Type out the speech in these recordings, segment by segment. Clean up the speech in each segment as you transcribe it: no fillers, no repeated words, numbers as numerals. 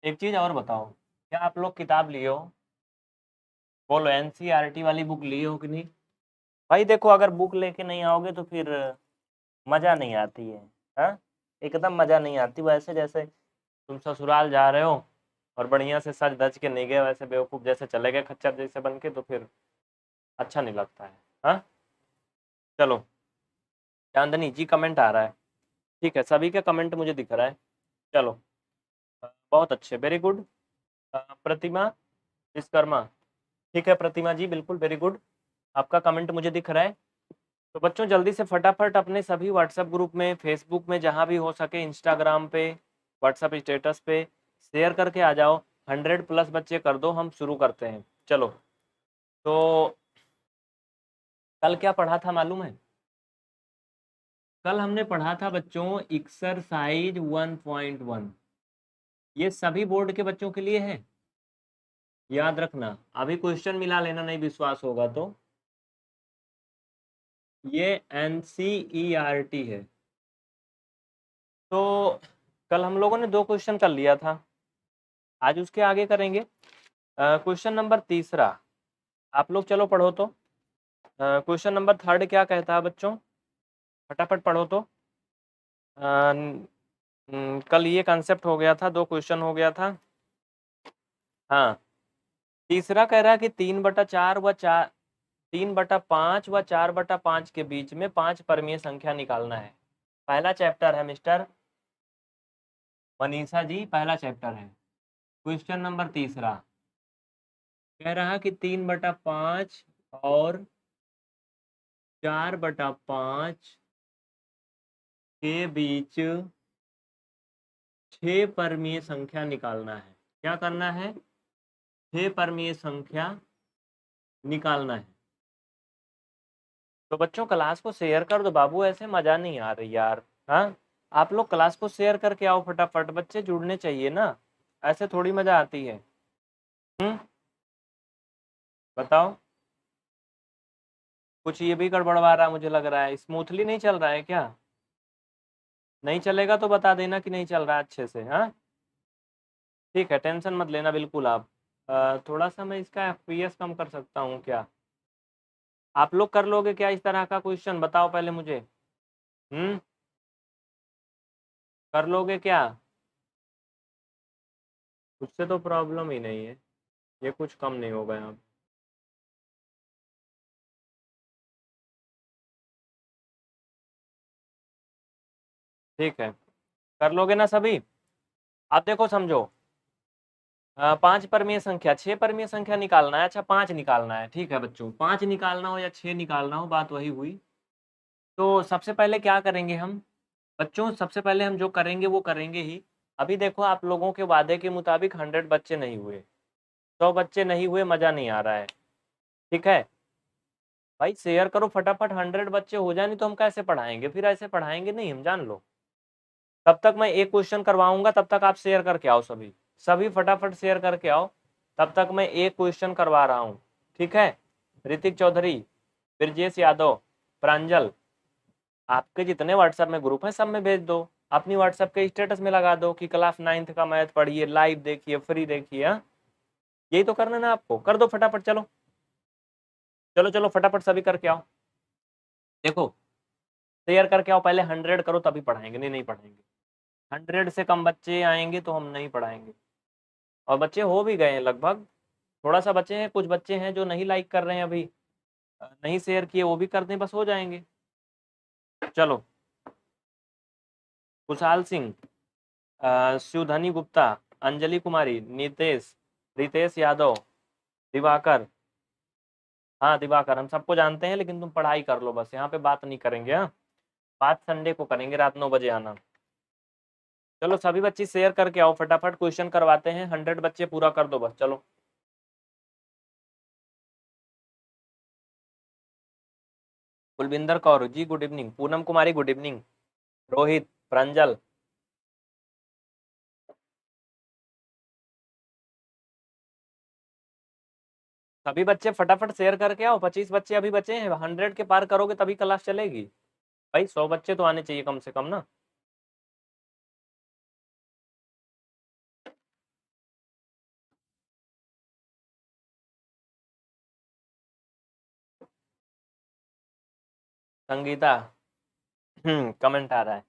एक चीज और बताओ, क्या आप लोग किताब लिए हो? बोलो, एनसीईआरटी वाली बुक लिए हो कि नहीं? भाई देखो, अगर बुक लेके नहीं आओगे तो फिर मजा नहीं आती है। हाँ, एकदम मजा नहीं आती। वैसे जैसे तुम ससुराल जा रहे हो और बढ़िया से सज धज के नहीं गए, वैसे बेवकूफ जैसे चले गए खच्चर जैसे बन के, तो फिर अच्छा नहीं लगता है। हाँ, चलो। चांदनी जी कमेंट आ रहा है। ठीक है, सभी का कमेंट मुझे दिख रहा है। चलो, बहुत अच्छे, वेरी गुड। प्रतिमा विश्वकर्मा, ठीक है प्रतिमा जी, बिल्कुल वेरी गुड। आपका कमेंट मुझे दिख रहा है। तो बच्चों जल्दी से फटाफट अपने सभी व्हाट्सएप ग्रुप में, फेसबुक में, जहाँ भी हो सके, इंस्टाग्राम पे, व्हाट्सएप स्टेटस पे शेयर करके आ जाओ। 100+ बच्चे कर दो, हम शुरू करते हैं। चलो, तो कल क्या पढ़ा था मालूम है? कल हमने पढ़ा था बच्चों एक्सरसाइज 1.1। ये सभी बोर्ड के बच्चों के लिए है, याद रखना। अभी क्वेश्चन मिला लेना, नहीं विश्वास होगा तो। ये एनसीईआरटी है। तो कल हम लोगों ने 2 क्वेश्चन कर लिया था, आज उसके आगे करेंगे। क्वेश्चन नंबर 3 आप लोग चलो पढ़ो तो। क्वेश्चन नंबर 3 क्या कहता है बच्चों? फटाफट पढ़ो तो। कल ये कंसेप्ट हो गया था, 2 क्वेश्चन हो गया था। हाँ, तीसरा कह रहा है कि 3/4 व 3/5 व 4/5 के बीच में 5 परमीय संख्या निकालना है। पहला चैप्टर है मिस्टर मनीषा जी, पहला चैप्टर है। क्वेश्चन नंबर 3 कह रहा कि 3/5 और 4/5 के बीच 6 परमीय संख्या निकालना है। क्या करना है? 6 परमीय संख्या निकालना है। तो बच्चों क्लास को शेयर कर दो बाबू, ऐसे मजा नहीं आ रही यार। हाँ, आप लोग क्लास को शेयर करके आओ फटाफट, बच्चे जुड़ने चाहिए ना, ऐसे थोड़ी मजा आती है। बताओ, कुछ ये भी गड़बड़वा रहा है, मुझे लग रहा है स्मूथली नहीं चल रहा है क्या? नहीं चलेगा तो बता देना कि नहीं चल रहा है अच्छे से। हाँ, ठीक है, टेंशन मत लेना बिल्कुल आप। थोड़ा सा मैं इसका एफपीएस कम कर सकता हूँ क्या? आप लोग कर लोगे क्या इस तरह का क्वेश्चन? बताओ पहले मुझे। कर लोगे क्या? उससे तो प्रॉब्लम ही नहीं है, ये कुछ कम नहीं होगा यहाँ। ठीक है, कर लोगे ना सभी? आप देखो समझो, 5 परमीय संख्या, 6 परमीय संख्या निकालना है। अच्छा, 5 निकालना है, ठीक है बच्चों, 5 निकालना हो या 6 निकालना हो, बात वही हुई। तो सबसे पहले क्या करेंगे हम बच्चों? सबसे पहले हम जो करेंगे वो करेंगे ही। अभी देखो, आप लोगों के वादे के मुताबिक 100 बच्चे नहीं हुए, 100 बच्चे नहीं हुए, मजा नहीं आ रहा है। ठीक है भाई, शेयर करो फटाफट, 100 बच्चे हो जाए, नहीं तो हम कैसे पढ़ाएंगे? फिर ऐसे पढ़ाएंगे नहीं हम, जान लो। तब तक मैं एक क्वेश्चन करवाऊंगा, तब तक आप शेयर करके आओ सभी, सभी फटाफट शेयर करके आओ। तब तक मैं एक क्वेश्चन करवा रहा हूँ, ठीक है? ऋतिक चौधरी, ब्रजेश यादव, प्रांजल, आपके जितने व्हाट्सएप में ग्रुप हैं सब में भेज दो। अपनी व्हाट्सएप के स्टेटस में लगा दो कि क्लास 9th का मैथ पढ़िए, लाइव देखिए, फ्री देखिए। हाँ, यही तो करना ना आपको, कर दो फटाफट। चलो चलो चलो, फटाफट सभी करके आओ। देखो, शेयर करके आओ, पहले 100 करो तभी पढ़ाएंगे, नहीं नहीं पढ़ाएंगे। 100 से कम बच्चे आएंगे तो हम नहीं पढ़ाएंगे। और बच्चे हो भी गए हैं लगभग, थोड़ा सा बच्चे हैं, कुछ बच्चे हैं जो नहीं लाइक कर रहे हैं अभी, नहीं शेयर किए, वो भी कर दें, बस हो जाएंगे। चलो, कुशाल सिंह, शिवधनी गुप्ता, अंजलि कुमारी, नितेश, रितेश यादव, दिवाकर। हाँ दिवाकर, हम सबको जानते हैं, लेकिन तुम पढ़ाई कर लो बस, यहाँ पे बात नहीं करेंगे। हाँ, बात संडे को करेंगे, रात 9 बजे आना। चलो सभी बच्चे शेयर करके आओ फटाफट, क्वेश्चन करवाते हैं, 100 बच्चे पूरा कर दो बस। चलो, कुलविंदर कौर जी गुड इवनिंग, पूनम कुमारी गुड इवनिंग, रोहित, प्रंजल, सभी बच्चे फटाफट शेयर करके आओ। 25 बच्चे अभी बचे हैं, 100 के पार करोगे तभी क्लास चलेगी। भाई 100 बच्चे तो आने चाहिए कम से कम ना। संगीता कमेंट आ रहा है।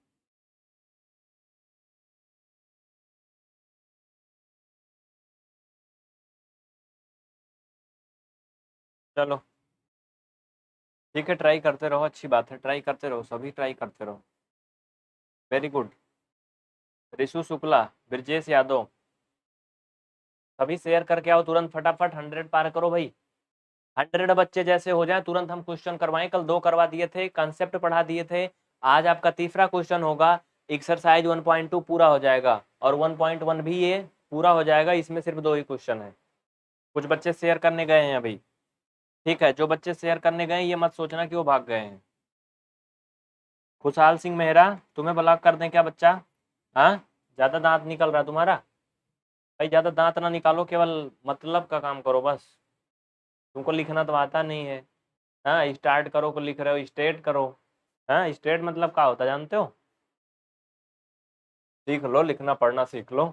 चलो ठीक है, ट्राई करते रहो, अच्छी बात है, ट्राई करते रहो, सभी ट्राई करते रहो। Very good. रिशु शुक्ला, ब्रजेश यादव, सभी शेयर करके आओ तुरंत, फटाफट 100 पार करो भाई। 100 बच्चे जैसे हो जाए तुरंत हम क्वेश्चन करवाएं। कल 2 करवा दिए थे, कंसेप्ट पढ़ा दिए थे। आज आपका तीसरा क्वेश्चन होगा। एक्सरसाइज 1.2 पूरा हो जाएगा और 1.1 भी ये पूरा हो जाएगा। इसमें सिर्फ 2 ही क्वेश्चन है। कुछ बच्चे शेयर करने गए हैं अभी, ठीक है। जो बच्चे शेयर करने गए ये मत सोचना कि वो भाग गए हैं। खुशहाल सिंह मेहरा, तुम्हें ब्लॉक कर दें क्या बच्चा? हाँ, ज्यादा दांत निकल रहा है तुम्हारा? भाई ज्यादा दांत ना निकालो, केवल मतलब का काम करो बस। तुमको लिखना तो आता नहीं है। हाँ, स्टार्ट करो को लिख रहे हो, स्टेट करो। हाँ, स्टेट मतलब क्या होता है जानते हो? सीख लो, लिखना पढ़ना सीख लो।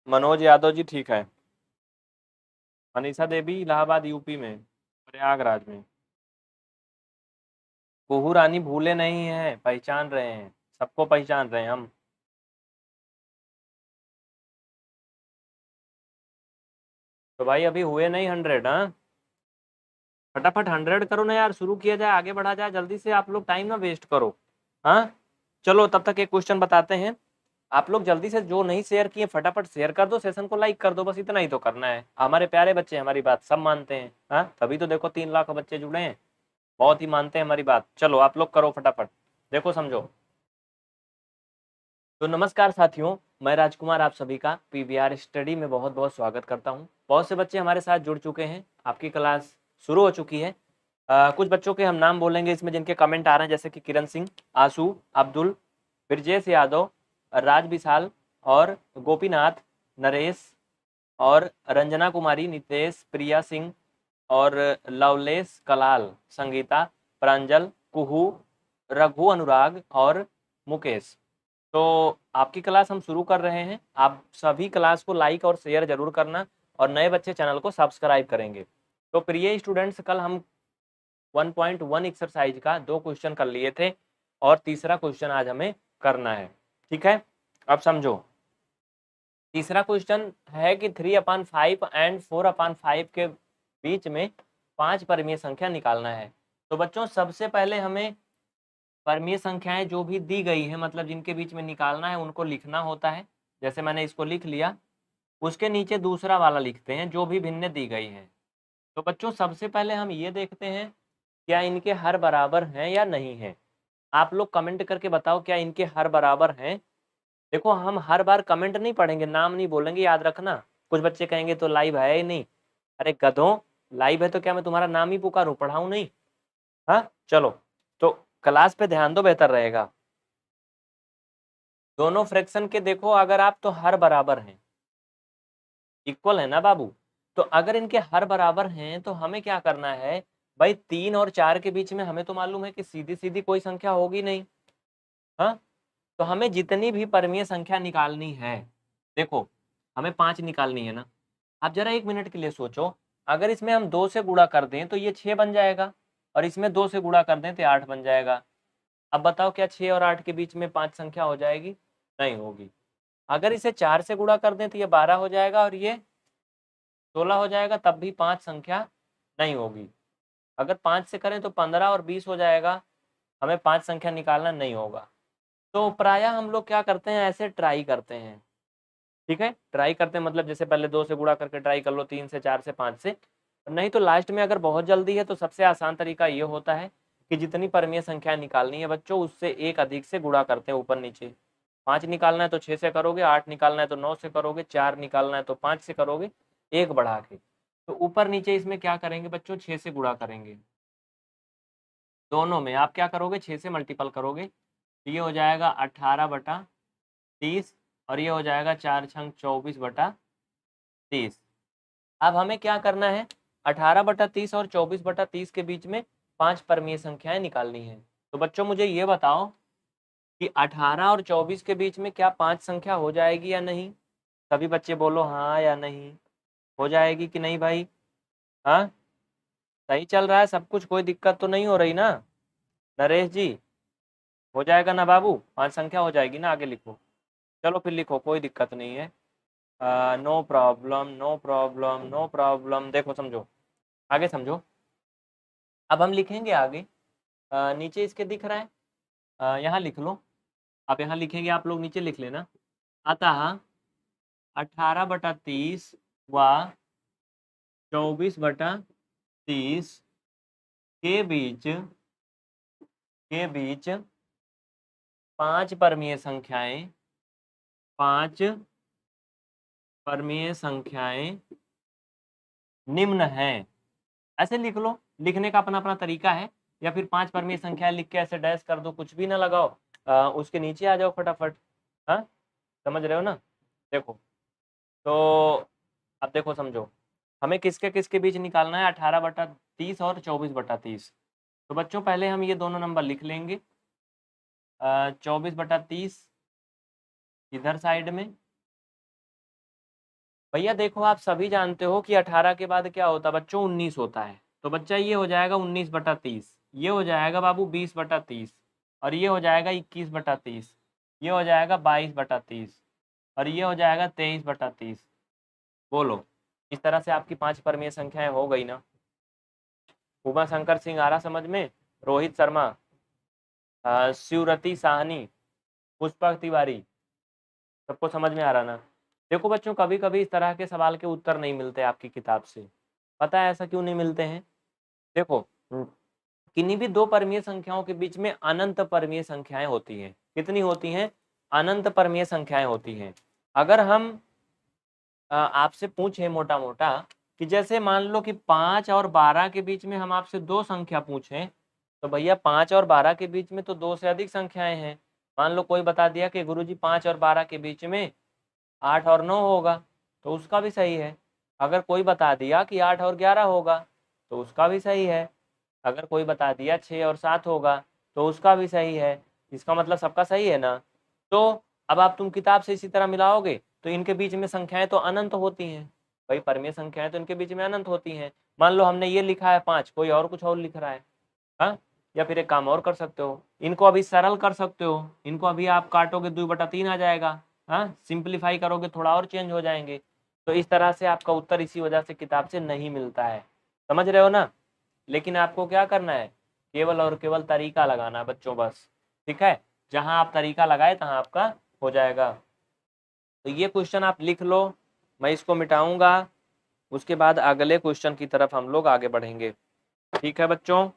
मनोज यादव जी ठीक है। अनीसा देवी इलाहाबाद यूपी में, प्रयागराज में। कुहू रानी भूले नहीं है, पहचान रहे हैं, सबको पहचान रहे हैं हम। तो भाई अभी हुए नहीं 100। हाँ, फटाफट 100 करो ना यार, शुरू किया जाए, आगे बढ़ा जाए जल्दी से। आप लोग टाइम ना वेस्ट करो। हाँ, चलो तब तक एक क्वेश्चन बताते हैं। आप लोग जल्दी से, जो नहीं शेयर किए फटाफट शेयर कर दो, सेशन को लाइक कर दो, बस इतना ही तो करना है। हमारे प्यारे बच्चे हमारी बात सब मानते हैं। हाँ, तभी तो देखो 3 लाख बच्चे जुड़े हैं, बहुत ही मानते हैं हमारी बात। चलो आप लोग करो फटाफट, देखो समझो। तो नमस्कार साथियों, मैं राजकुमार आप सभी का पीवीआर स्टडी में बहुत बहुत स्वागत करता हूं। बहुत से बच्चे हमारे साथ जुड़ चुके हैं, आपकी क्लास शुरू हो चुकी है। कुछ बच्चों के हम नाम बोलेंगे इसमें जिनके कमेंट आ रहे हैं, जैसे कि किरण सिंह, आशु, अब्दुल, ब्रजेश यादव, राज विशाल और गोपीनाथ, नरेश और रंजना कुमारी, नितेश, प्रिया सिंह और लवलेश, कलाल, संगीता, प्रांजल, कुहू, रघु, अनुराग और मुकेश। तो आपकी क्लास हम शुरू कर रहे हैं। आप सभी क्लास को लाइक और शेयर जरूर करना और नए बच्चे चैनल को सब्सक्राइब करेंगे। तो प्रिय स्टूडेंट्स, कल हम 1.1 एक्सरसाइज का 2 क्वेश्चन कर लिए थे और तीसरा क्वेश्चन आज हमें करना है, ठीक है। अब समझो, तीसरा क्वेश्चन है कि 3/5 एंड 4/5 के बीच में 5 परमीय संख्या निकालना है। तो बच्चों सबसे पहले हमें परमीय संख्याएं जो भी दी गई है, मतलब जिनके बीच में निकालना है, उनको लिखना होता है। जैसे मैंने इसको लिख लिया, उसके नीचे दूसरा वाला लिखते हैं जो भी भिन्न दी गई है। तो बच्चों सबसे पहले हम ये देखते हैं क्या इनके हर बराबर हैं या नहीं है। आप लोग कमेंट करके बताओ क्या इनके हर बराबर हैं। देखो हम हर बार कमेंट नहीं पढ़ेंगे, नाम नहीं बोलेंगे, याद रखना। कुछ बच्चे कहेंगे तो लाइव है ही नहीं। अरे गधों, लाइव है तो क्या मैं तुम्हारा नाम ही पुकारूं, पढ़ाऊं नहीं? हाँ चलो, तो क्लास पे ध्यान दो, बेहतर रहेगा। दोनों फ्रैक्शन के देखो, अगर आप तो हर बराबर हैं, इक्वल है ना बाबू। तो अगर इनके हर बराबर हैं तो हमें क्या करना है भाई, 3 और 4 के बीच में हमें तो मालूम है कि सीधी सीधी कोई संख्या होगी नहीं। हाँ, तो हमें जितनी भी परमीय संख्या निकालनी है, देखो हमें 5 निकालनी है ना। आप जरा 1 मिनट के लिए सोचो, अगर इसमें हम 2 से गुणा कर दें तो ये 6 बन जाएगा, और इसमें 2 से गुणा कर दें तो 8 बन जाएगा। अब बताओ क्या 6 और 8 के बीच में 5 संख्या हो जाएगी? नहीं होगी। अगर इसे 4 से गुणा कर दें तो ये 12 हो जाएगा और ये 16 हो जाएगा, तब भी 5 संख्या नहीं होगी। अगर 5 से करें तो 15 और 20 हो जाएगा, हमें 5 संख्या निकालना नहीं होगा। तो प्रायः हम लोग क्या करते हैं, ऐसे ट्राई करते हैं, ठीक है। ट्राई करते हैं मतलब जैसे पहले 2 से गुणा करके ट्राई कर लो, 3 से, 4 से, 5 से। नहीं तो लास्ट में अगर बहुत जल्दी है तो सबसे आसान तरीका ये होता है कि जितनी परमीय संख्या निकालनी है बच्चों, उससे एक अधिक से गुणा करते हैं ऊपर नीचे। 5 निकालना है तो 6 से करोगे, 8 निकालना है तो 9 से करोगे, 4 निकालना है तो 5 से करोगे, एक बढ़ा के। तो ऊपर नीचे इसमें क्या करेंगे बच्चों, 6 से गुणा करेंगे। दोनों में आप क्या करोगे, 6 से मल्टीपल करोगे, तो ये हो जाएगा 18/30 और ये हो जाएगा 4 छंग 24/30। अब हमें क्या करना है, 18/30 और 24/30 के बीच में 5 परमीय संख्याएं निकालनी है। तो बच्चों मुझे ये बताओ कि 18 और 24 के बीच में क्या 5 संख्या हो जाएगी या नहीं? सभी बच्चे बोलो हाँ या नहीं, हो जाएगी कि नहीं भाई? हाँ, सही चल रहा है सब कुछ, कोई दिक्कत तो नहीं हो रही ना नरेश जी? हो जाएगा ना बाबू, 5 संख्या हो जाएगी ना, आगे लिखो। चलो फिर लिखो, कोई दिक्कत नहीं है। No problem, no problem, no problem. देखो समझो, आगे समझो। अब हम लिखेंगे आगे। नीचे इसके दिख रहा है, यहाँ लिख लो। अब यहाँ लिखेंगे, आप लोग नीचे लिख लेना। अतः 18/30 व 24/30 के बीच 5 परमीय संख्याएं, 5 परमीय संख्याएं निम्न हैं। ऐसे लिख लो, लिखने का अपना अपना तरीका है। या फिर 5 परमीय संख्याएं लिख के ऐसे डैश कर दो, कुछ भी ना लगाओ, उसके नीचे आ जाओ फटाफट। हाँ, समझ रहे हो ना? देखो तो अब देखो समझो, हमें किसके किसके बीच निकालना है, 18/30 और 24/30। तो बच्चों पहले हम ये दोनों नंबर लिख लेंगे। 24/30 इधर साइड में। भैया देखो, आप सभी जानते हो कि 18 के बाद क्या होता है बच्चों, 19 होता है। तो बच्चा ये हो जाएगा 19/30, ये हो जाएगा बाबू 20/30, और ये हो जाएगा 21/30, ये हो जाएगा 22/30, और ये हो जाएगा 23/30। बोलो, इस तरह से आपकी 5 परमीय संख्याएं हो गई ना? उमा शंकर सिंह आ रहा समझ में? रोहित शर्मा, शिवरती साहनी, पुष्पक तिवारी, सबको समझ में आ रहा ना? देखो बच्चों, कभी कभी इस तरह के सवाल के उत्तर नहीं मिलते आपकी किताब से। पता है ऐसा क्यों नहीं मिलते हैं? देखो, किन्हीं भी दो परमीय संख्याओं के बीच में अनंत परमीय संख्याएं होती हैं। कितनी होती हैं? अनंत परमीय संख्याएं होती हैं। अगर हम आपसे पूछे मोटा मोटा कि जैसे मान लो कि 5 और 12 के बीच में हम आपसे दो संख्या पूछें, तो भैया 5 और 12 के बीच में तो 2 से अधिक संख्याएं हैं। मान लो कोई बता दिया कि गुरुजी 5 और 12 के बीच में 8 और 9 होगा, तो उसका भी सही है। अगर कोई बता दिया कि 8 और 11 होगा, तो उसका भी सही है। अगर कोई बता दिया 6 और 7 होगा, तो उसका भी सही है। इसका मतलब सबका सही है ना? तो अब आप तुम किताब से इसी तरह मिलाओगे तो इनके बीच में संख्याएं तो अनंत होती हैं। भाई परमीय संख्याएं तो इनके बीच में अनंत होती हैं। मान लो हमने ये लिखा है 5, कोई और कुछ और लिख रहा है। हाँ, या फिर एक काम और कर सकते हो, इनको अभी सरल कर सकते हो। इनको अभी आप काटोगे 2/3 आ जाएगा। हाँ, सिंप्लीफाई करोगे थोड़ा और चेंज हो जाएंगे। तो इस तरह से आपका उत्तर इसी वजह से किताब से नहीं मिलता है। समझ रहे हो ना? लेकिन आपको क्या करना है, केवल और केवल तरीका लगाना बच्चों, बस। ठीक है, जहां आप तरीका लगाए तहां आपका हो जाएगा। तो ये क्वेश्चन आप लिख लो, मैं इसको मिटाऊंगा, उसके बाद अगले क्वेश्चन की तरफ हम लोग आगे बढ़ेंगे। ठीक है बच्चों?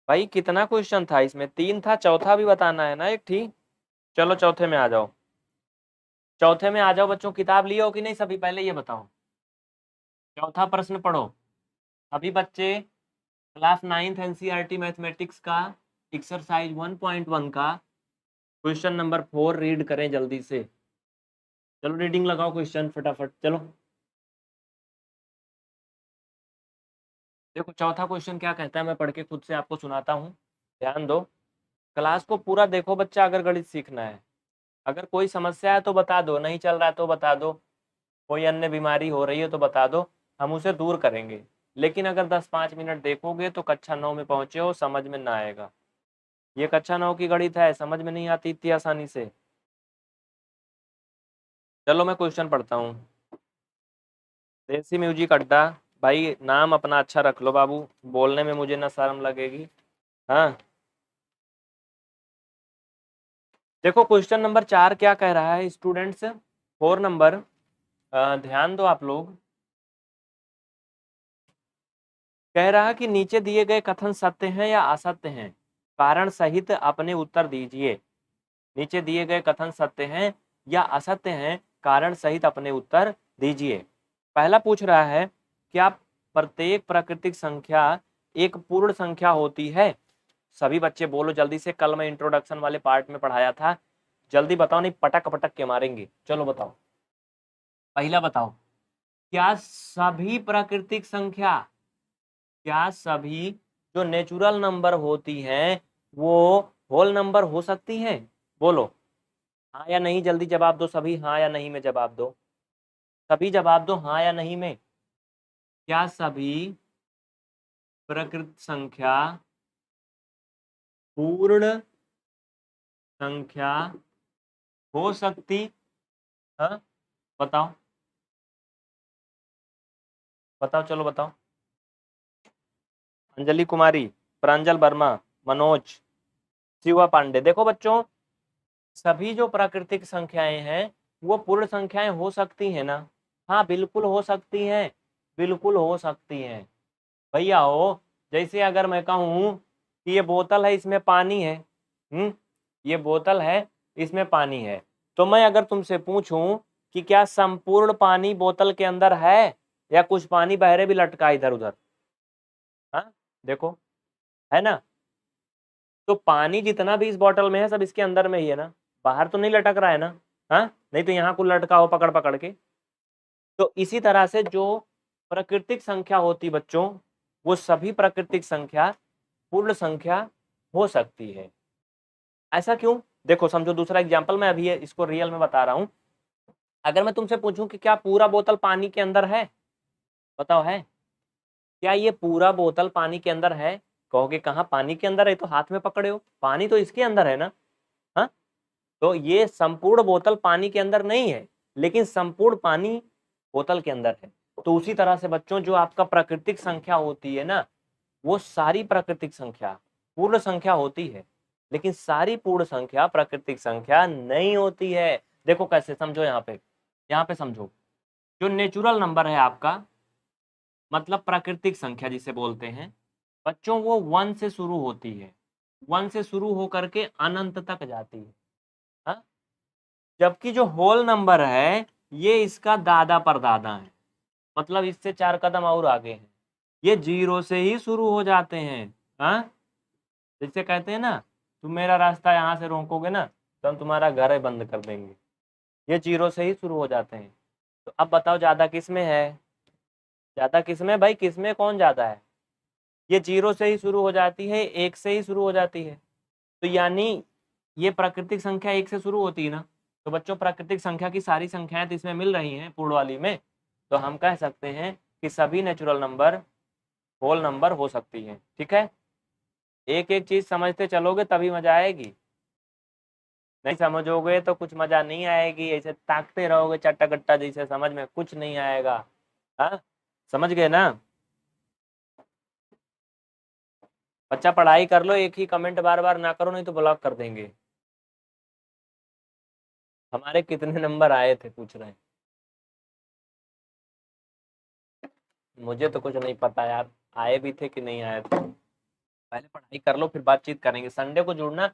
भाई कितना क्वेश्चन था इसमें? 3 था, चौथा भी बताना है ना एक? ठीक, चलो चौथे में आ जाओ। चौथे में आ जाओ बच्चों। किताब लिए हो कि नहीं सभी, पहले ये बताओ। चौथा प्रश्न पढ़ो अभी बच्चे। क्लास 9th एनसीईआरटी मैथमेटिक्स का एक्सरसाइज 1.1 का क्वेश्चन नंबर 4 रीड करें जल्दी से। चलो रीडिंग लगाओ क्वेश्चन फटाफट, चलो। देखो चौथा क्वेश्चन क्या कहता है, मैं पढ़ के खुद से आपको सुनाता हूँ, ध्यान दो। क्लास को पूरा देखो बच्चा, अगर गणित सीखना है। अगर कोई समस्या है तो बता दो, नहीं चल रहा है तो बता दो, कोई अन्य बीमारी हो रही है तो बता दो, हम उसे दूर करेंगे। लेकिन अगर 10-5 मिनट देखोगे तो कक्षा 9 में पहुंचे हो, समझ में ना आएगा। ये कक्षा 9 की गणित है, समझ में नहीं आती इतनी आसानी से। चलो मैं क्वेश्चन पढ़ता हूँ। देसी म्यूजिक अड्डा, भाई नाम अपना अच्छा रख लो बाबू, बोलने में मुझे ना शर्म लगेगी। हाँ, देखो क्वेश्चन नंबर 4 क्या कह रहा है स्टूडेंट्स। 4 नंबर, ध्यान दो आप लोग। कह रहा है कि नीचे दिए गए कथन सत्य हैं या असत्य हैं, कारण सहित अपने उत्तर दीजिए। नीचे दिए गए कथन सत्य हैं या असत्य हैं, कारण सहित अपने उत्तर दीजिए। पहला पूछ रहा है, क्या प्रत्येक प्राकृतिक संख्या एक पूर्ण संख्या होती है? सभी बच्चे बोलो जल्दी से, कल मैं इंट्रोडक्शन वाले पार्ट में पढ़ाया था। जल्दी बताओ, नहीं पटक पटक के मारेंगे। चलो बताओ, पहला बताओ, क्या सभी प्राकृतिक संख्या, क्या सभी जो नेचुरल नंबर होती हैं वो होल नंबर हो सकती हैं? बोलो हाँ या नहीं, जल्दी जवाब दो सभी, हाँ या नहीं में जवाब दो। सभी जवाब दो हाँ या नहीं में। क्या सभी प्रकृत संख्या पूर्ण संख्या हो सकती है? बताओ बताओ, चलो बताओ। अंजलि कुमारी, प्रांजल वर्मा, मनोज, शिवा पांडे। देखो बच्चों, सभी जो प्राकृतिक संख्याएं हैं वो पूर्ण संख्याएं हो सकती हैं ना? हाँ बिल्कुल हो सकती हैं, बिल्कुल हो सकती हैं भैया। हो जैसे अगर मैं कहूँ कि ये बोतल है, इसमें पानी है, ये बोतल है, इसमें पानी है, तो मैं अगर तुमसे पूछूं कि क्या संपूर्ण पानी बोतल के अंदर है या कुछ पानी बहरे भी लटका इधर उधर? हाँ देखो, है ना? तो पानी जितना भी इस बोतल में है सब इसके अंदर में ही है ना, बाहर तो नहीं लटक रहा है ना? हाँ, नहीं तो यहाँ को लटका हो पकड़ पकड़ के। तो इसी तरह से जो प्राकृतिक संख्या होती बच्चों, वो सभी प्राकृतिक संख्या पूर्ण संख्या हो सकती है। ऐसा क्यों? देखो समझो, दूसरा एग्जांपल मैं अभी इसको रियल में बता रहा हूं। अगर मैं तुमसे पूछूं कि क्या पूरा बोतल पानी के अंदर है, बताओ है? क्या ये पूरा बोतल पानी के अंदर है? कहोगे कहाँ पानी के अंदर है, तो हाथ में पकड़े हो, पानी तो इसके अंदर है ना। हाँ, तो ये संपूर्ण बोतल पानी के अंदर नहीं है, लेकिन संपूर्ण पानी बोतल के अंदर है। तो उसी तरह से बच्चों, जो आपका प्राकृतिक संख्या होती है ना, वो सारी प्राकृतिक संख्या पूर्ण संख्या होती है, लेकिन सारी पूर्ण संख्या प्राकृतिक संख्या नहीं होती है। देखो कैसे, समझो यहाँ पे समझो। जो नेचुरल नंबर है आपका, मतलब प्राकृतिक संख्या जिसे बोलते हैं बच्चों, वो 1 से शुरू होती है, 1 से शुरू होकर के अनंत तक जाती है। हाँ? जबकि जो होल नंबर है ये इसका दादा परदादा है, मतलब इससे 4 कदम और आगे है। ये 0 से ही शुरू हो जाते हैं। हाँ, जैसे कहते हैं ना, तुम मेरा रास्ता यहाँ से रोकोगे ना तो हम तुम्हारा घर ही बंद कर देंगे। ये 0 से ही शुरू हो जाते हैं। तो अब बताओ ज्यादा किस में है? ज्यादा किस में भाई, किस में कौन ज्यादा है? ये 0 से ही शुरू हो जाती है, 1 से ही शुरू हो जाती है। तो यानी ये प्राकृतिक संख्या 1 से शुरू होती है ना। तो बच्चों, प्राकृतिक संख्या की सारी संख्याएं तो इसमें मिल रही हैं पूर्ण वाली में, तो हम कह सकते हैं कि सभी नेचुरल नंबर होल नंबर हो सकती हैं। ठीक है, एक एक चीज समझते चलोगे तभी मजा आएगी, नहीं समझोगे तो कुछ मजा नहीं आएगी। ऐसे ताकते रहोगे चट्टा कट्टा जैसे, समझ में कुछ नहीं आएगा। हाँ, समझ गए ना? बच्चा पढ़ाई कर लो, एक ही कमेंट बार बार ना करो, नहीं तो ब्लॉक कर देंगे। हमारे कितने नंबर आए थे पूछ रहे हैं? मुझे तो कुछ नहीं पता यार, आए भी थे कि नहीं आए थे। पहले पढ़ाई कर लो फिर बातचीत करेंगे। संडे को जुड़ना,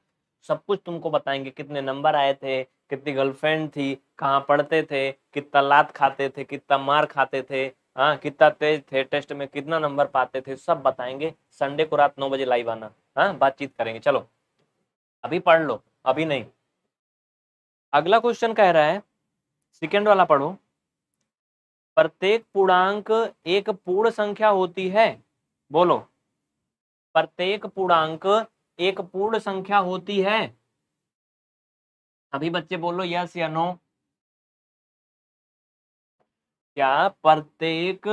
सब कुछ तुमको बताएंगे, कितने नंबर आए थे, कितनी गर्लफ्रेंड थी, कहाँ पढ़ते थे, कितना लात खाते थे, कितना मार खाते थे, हाँ कितना तेज थे, टेस्ट में कितना नंबर पाते थे, सब बताएंगे। संडे को रात 9 बजे लाइव आना, हाँ बातचीत करेंगे। चलो अभी पढ़ लो, अभी नहीं। अगला क्वेश्चन कह रहा है, सेकेंड वाला पढ़ो। प्रत्येक पूर्णांक एक पूर्ण संख्या होती है। बोलो, प्रत्येक पूर्णांक एक पूर्ण संख्या होती है। अभी बच्चे बोलो यस या नो। क्या प्रत्येक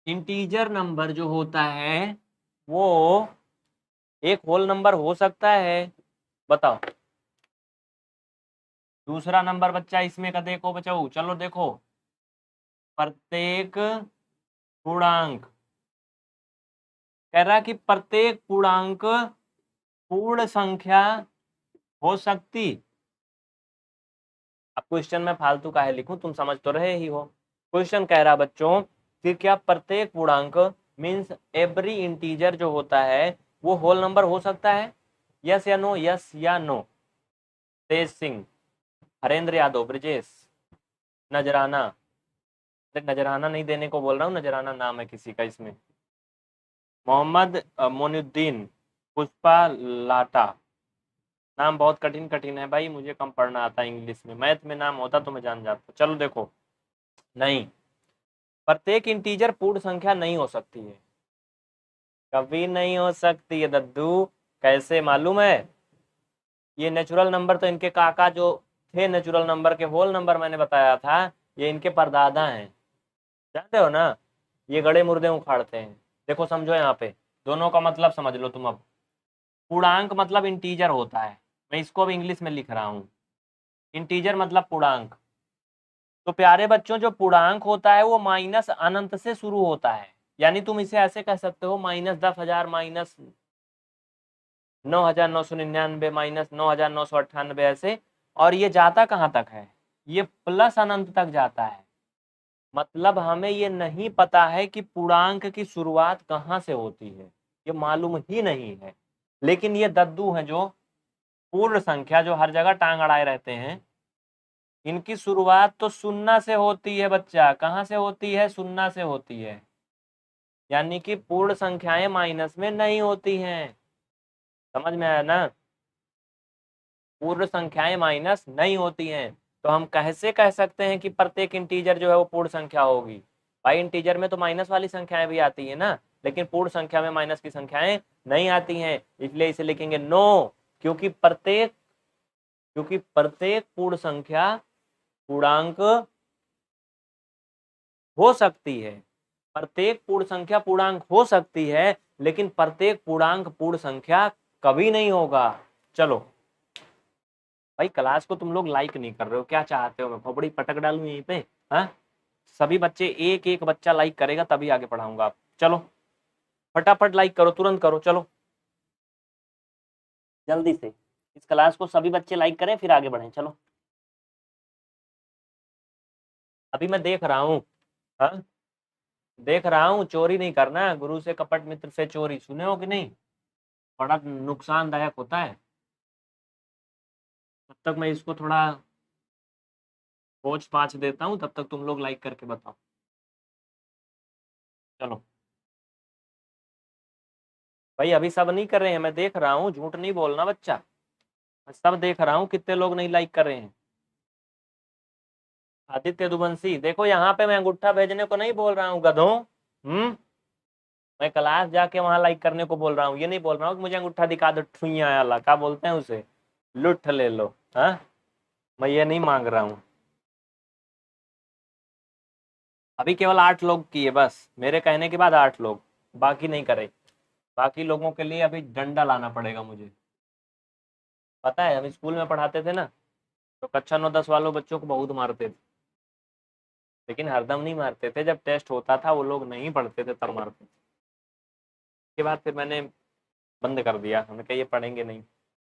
इंटीजर नंबर जो होता है वो एक होल नंबर हो सकता है? बताओ। दूसरा नंबर बच्चा इसमें का देखो बचाओ, चलो देखो। प्रत्येक पूर्णांक, कह रहा कि प्रत्येक पूर्णांक पूर्ण संख्या हो सकती। अब क्वेश्चन में फालतू काहे लिखूं, तुम समझ तो रहे ही हो। क्वेश्चन कह रहा बच्चों कि क्या प्रत्येक पूर्णांक मीन्स एवरी इंटीजर जो होता है वो होल नंबर हो सकता है? यस या नो, यस या नो। तेज सिंह, हरेंद्र यादव, ब्रिजेश, नजराना। नजराना नहीं देने को बोल रहा हूँ, नजराना नाम है किसी का इसमें। मोहम्मद मोनुद्दीन, पुष्पा लाटा। नाम बहुत कठिन कठिन है भाई, मुझे कम पढ़ना आता है इंग्लिश में, मैथ में नाम होता तो मैं जान जाता। चलो देखो, नहीं, प्रत्येक इंटीजर पूर्ण संख्या नहीं हो सकती है, कभी नहीं हो सकती है दद्दू। कैसे मालूम है? ये नेचुरल नंबर तो इनके काका जो थे नेचुरल नंबर के होल नंबर मैंने बताया था, ये इनके परदादा हैं, जानते हो ना? ये गड़े मुर्दे उखाड़ते हैं। देखो समझो यहाँ पे, दोनों का मतलब समझ लो तुम अब। पूर्णांक मतलब इंटीजर होता है, मैं इसको अब इंग्लिश में लिख रहा हूँ। इंटीजर मतलब पूर्णांक। तो प्यारे बच्चों, जो पूर्णांक होता है वो माइनस अनंत से शुरू होता है। यानी तुम इसे ऐसे कह सकते हो, -10,000, -9,999, -9,998, ऐसे। और ये जाता कहाँ तक है? ये प्लस अनंत तक जाता है। मतलब हमें ये नहीं पता है कि पूर्णांक की शुरुआत कहाँ से होती है, ये मालूम ही नहीं है। लेकिन ये दद्दू हैं जो पूर्ण संख्या, जो हर जगह टांग अड़ाए रहते हैं, इनकी शुरुआत तो शून्य से होती है बच्चा। कहाँ से होती है? शून्य से होती है। यानी कि पूर्ण संख्याएं माइनस में नहीं होती हैं। समझ में आया ना? पूर्ण संख्याएं माइनस नहीं होती हैं। तो हम कैसे कह सकते हैं कि प्रत्येक इंटीजर जो है वो पूर्ण संख्या होगी? भाई इंटीजर में तो माइनस वाली संख्याएं भी आती है ना, लेकिन पूर्ण संख्या में माइनस की संख्याएं नहीं आती हैं। इसलिए इसे लिखेंगे नो। क्योंकि प्रत्येक पूर्ण संख्या पूर्णांक हो सकती है। प्रत्येक पूर्ण संख्या पूर्णांक हो सकती है, लेकिन प्रत्येक पूर्णांक पूर्ण संख्या कभी नहीं होगा। चलो भाई, क्लास को तुम लोग लाइक नहीं कर रहे हो, क्या चाहते हो? मैं खोपड़ी पटक डालूं यहीं पे? हाँ, सभी बच्चे, एक एक बच्चा लाइक करेगा तभी आगे पढ़ाऊंगा। आप चलो फटाफट लाइक करो, तुरंत करो, चलो जल्दी से। इस क्लास को सभी बच्चे लाइक करें, फिर आगे बढ़ें। चलो, अभी मैं देख रहा हूँ। हाँ, देख रहा हूँ। चोरी नहीं करना, गुरु से कपट मित्र से चोरी, सुने हो कि नहीं? बड़ा नुकसानदायक होता है। तब तक मैं इसको थोड़ा पोंछ पाछ देता हूँ, तब तक तुम लोग लाइक करके बताओ। चलो भाई, अभी सब नहीं कर रहे हैं, मैं देख रहा हूँ, झूठ नहीं बोलना बच्चा। मैं सब देख रहा हूँ, कितने लोग नहीं लाइक कर रहे हैं। आदित्य दुबंसी, देखो यहाँ पे मैं अंगूठा भेजने को नहीं बोल रहा हूँ गधों। मैं क्लास जाके वहां लाइक करने को बोल रहा हूँ। ये नहीं बोल रहा हूँ कि मुझे अंगूठा दिखा दो, ठुइया वाला क्या बोलते हैं उसे, लुट ले लो। हाँ, मैं ये नहीं मांग रहा हूँ। अभी केवल 8 लोग किए बस, मेरे कहने के बाद 8 लोग, बाकी नहीं करे। बाकी लोगों के लिए अभी डंडा लाना पड़ेगा मुझे। पता है, हम स्कूल में पढ़ाते थे ना, तो कक्षा 9-10 वालों बच्चों को बहुत मारते थे। लेकिन हरदम नहीं मारते थे, जब टेस्ट होता था वो लोग नहीं पढ़ते थे तब मारते थे। उसके बाद फिर मैंने बंद कर दिया, हमने कहा ये पढ़ेंगे नहीं,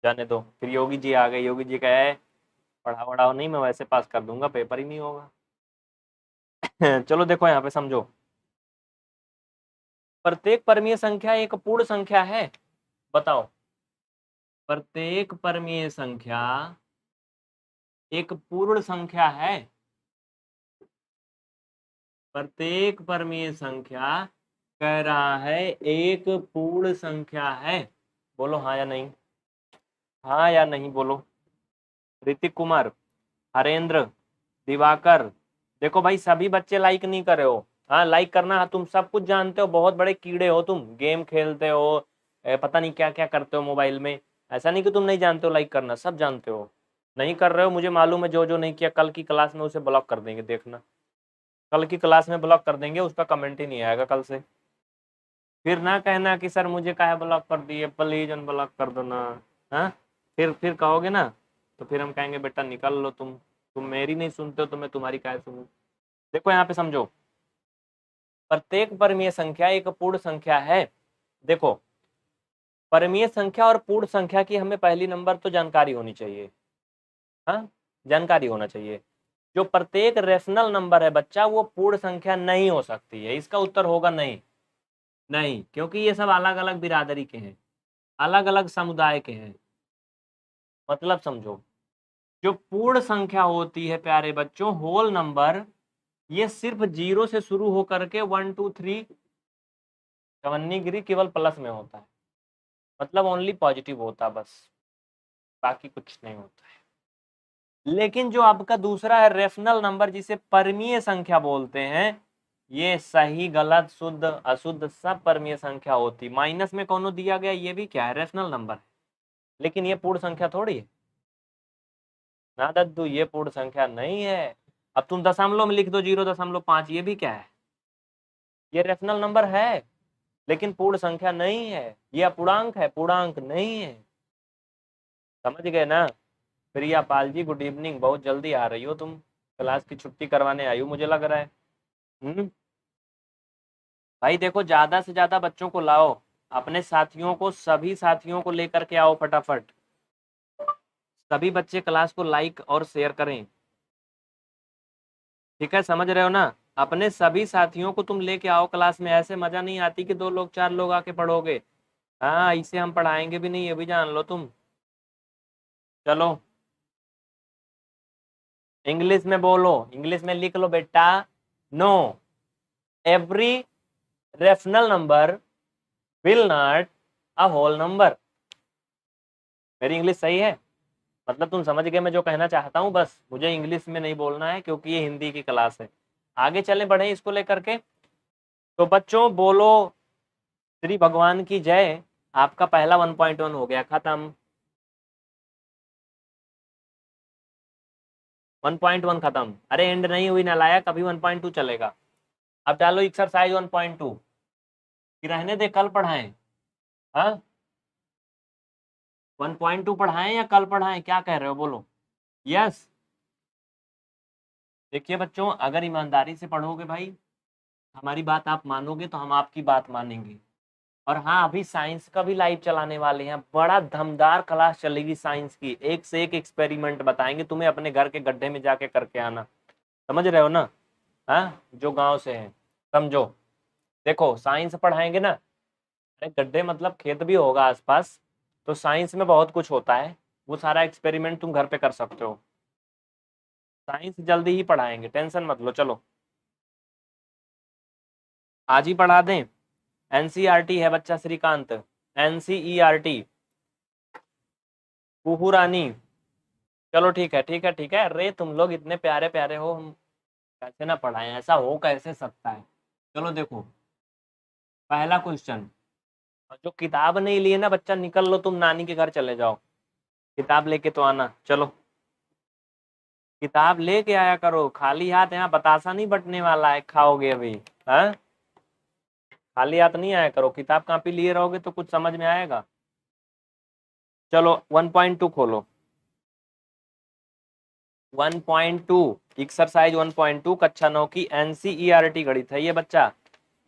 जाने दो। फिर योगी जी आ गए, योगी जी कहे पढ़ाओ वढ़ाओ नहीं, मैं वैसे पास कर दूंगा, पेपर ही नहीं होगा। चलो देखो यहाँ पे समझो, प्रत्येक परमीय संख्या एक पूर्ण संख्या है। बताओ, प्रत्येक परमीय संख्या एक पूर्ण संख्या है। प्रत्येक परमीय संख्या कह रहा है एक पूर्ण संख्या है। बोलो हाँ या नहीं, हाँ या नहीं बोलो। ऋतिक कुमार, हरेंद्र, दिवाकर। देखो भाई, सभी बच्चे लाइक नहीं कर रहे हो। हाँ, लाइक करना, तुम सब कुछ जानते हो, बहुत बड़े कीड़े हो तुम, गेम खेलते हो, पता नहीं क्या क्या करते हो मोबाइल में। ऐसा नहीं कि तुम नहीं जानते हो, लाइक करना सब जानते हो। नहीं कर रहे हो, मुझे मालूम है। जो जो नहीं किया, कल की क्लास में उसे ब्लॉक कर देंगे, देखना। कल की क्लास में ब्लॉक कर देंगे, उसका कमेंट ही नहीं आएगा कल से। फिर ना कहना कि सर मुझे काहे ब्लॉक कर दिए, प्लीज अनब्लॉक कर दो ना। हाँ, फिर कहोगे ना, तो फिर हम कहेंगे बेटा निकल लो तुम मेरी नहीं सुनते हो तो मैं तुम्हारी काहे सुनूं। देखो यहाँ पे समझो, प्रत्येक परमीय संख्या एक पूर्ण संख्या है। देखो, परमीय संख्या और पूर्ण संख्या की हमें पहली नंबर तो जानकारी होनी चाहिए। हाँ, जानकारी होना चाहिए। जो प्रत्येक रेशनल नंबर है बच्चा, वो पूर्ण संख्या नहीं हो सकती है। इसका उत्तर होगा नहीं। नहीं, क्योंकि ये सब अलग अलग बिरादरी के हैं, अलग अलग समुदाय के हैं। मतलब समझो, जो पूर्ण संख्या होती है प्यारे बच्चों, होल नंबर, ये सिर्फ 0 से शुरू होकर के 1 2 3 7 केवल प्लस में होता है। मतलब ओनली पॉजिटिव होता बस, बाकी कुछ नहीं होता है। लेकिन जो आपका दूसरा है रेशनल नंबर, जिसे परमीय संख्या बोलते हैं, ये सही गलत शुद्ध अशुद्ध सब परमीय संख्या होती। माइनस में कौन दिया गया, ये भी क्या है, रेशनल नंबर है, लेकिन ये पूर्ण संख्या थोड़ी है ना दद्दू, ये पूर्ण संख्या नहीं है। अब तुम दशमलव में लिख दो 0.5, ये भी क्या है, ये रेशनल नंबर है। लेकिन पूर्ण संख्या नहीं है, ये अपूर्णांक है, पूर्णांक नहीं है। समझ गए ना? प्रिया पाल जी गुड इवनिंग, बहुत जल्दी आ रही हो तुम, क्लास की छुट्टी करवाने आई हो मुझे लग रहा है। भाई देखो, ज्यादा से ज्यादा बच्चों को लाओ, अपने साथियों को, सभी साथियों को लेकर के आओ फटाफट। सभी बच्चे क्लास को लाइक और शेयर करें, ठीक है? समझ रहे हो ना? अपने सभी साथियों को तुम लेके आओ क्लास में, ऐसे मजा नहीं आती कि 2 लोग 4 लोग आके पढ़ोगे। हाँ, इसे हम पढ़ाएंगे भी नहीं, ये भी जान लो तुम। चलो इंग्लिश में बोलो, इंग्लिश में लिख लो बेटा। No, every rational number will not a whole number. मेरी इंग्लिश सही है? मतलब तुम समझ गए मैं जो कहना चाहता हूँ, बस मुझे इंग्लिश में नहीं बोलना है क्योंकि ये हिंदी की क्लास है। आगे चले बढ़े इसको लेकर के। तो बच्चों बोलो श्री भगवान की जय। आपका पहला 1.1 हो गया खत्म। 1.1 खत्म। अरे एंड नहीं हुई नालायक, अभी 1.2 चलेगा। अब डालो एक्सरसाइज 1.2 कि रहने दे कल पढ़ाएं। हाँ, 1.2 पढ़ाएं या कल पढ़ाएं, क्या कह रहे हो बोलो? यस। देखिए बच्चों, अगर ईमानदारी से पढ़ोगे भाई, हमारी बात आप मानोगे तो हम आपकी बात मानेंगे। और हाँ, अभी साइंस का भी लाइव चलाने वाले हैं, बड़ा दमदार क्लास चलेगी साइंस की, एक से एक एक्सपेरिमेंट बताएंगे तुम्हें, अपने घर के गड्ढे में जाके करके आना। समझ रहे हो ना? हाँ, जो गांव से हैं समझो। देखो साइंस पढ़ाएंगे ना, अरे गड्ढे मतलब खेत भी होगा आसपास, तो साइंस में बहुत कुछ होता है, वो सारा एक्सपेरिमेंट तुम घर पे कर सकते हो। साइंस जल्दी ही पढ़ाएंगे, टेंशन मत लो। चलो आज ही पढ़ा दें। एनसीईआरटी है बच्चा श्रीकांत, एनसीईआरटी, कुहू रानी। चलो ठीक है, ठीक है, ठीक है। अरे तुम लोग इतने प्यारे प्यारे हो, हम कैसे ना पढ़ाएं, ऐसा हो कैसे सकता है? चलो देखो, पहला क्वेश्चन। जो किताब नहीं लिए ना बच्चा, निकल लो तुम, नानी के घर चले जाओ, किताब लेके तो आना। चलो किताब लेके आया करो, खाली हाथ यहाँ बतासा नहीं बटने वाला है, खाओगे अभी। हाँ, खाली हाथ नहीं आया करो, किताब कॉपी लिए रहोगे तो कुछ समझ में आएगा। चलो 1.2 खोलो। 1.2 एक्सरसाइज 1.2 कक्षा 9 की एनसीईआरटी गणित है ये बच्चा।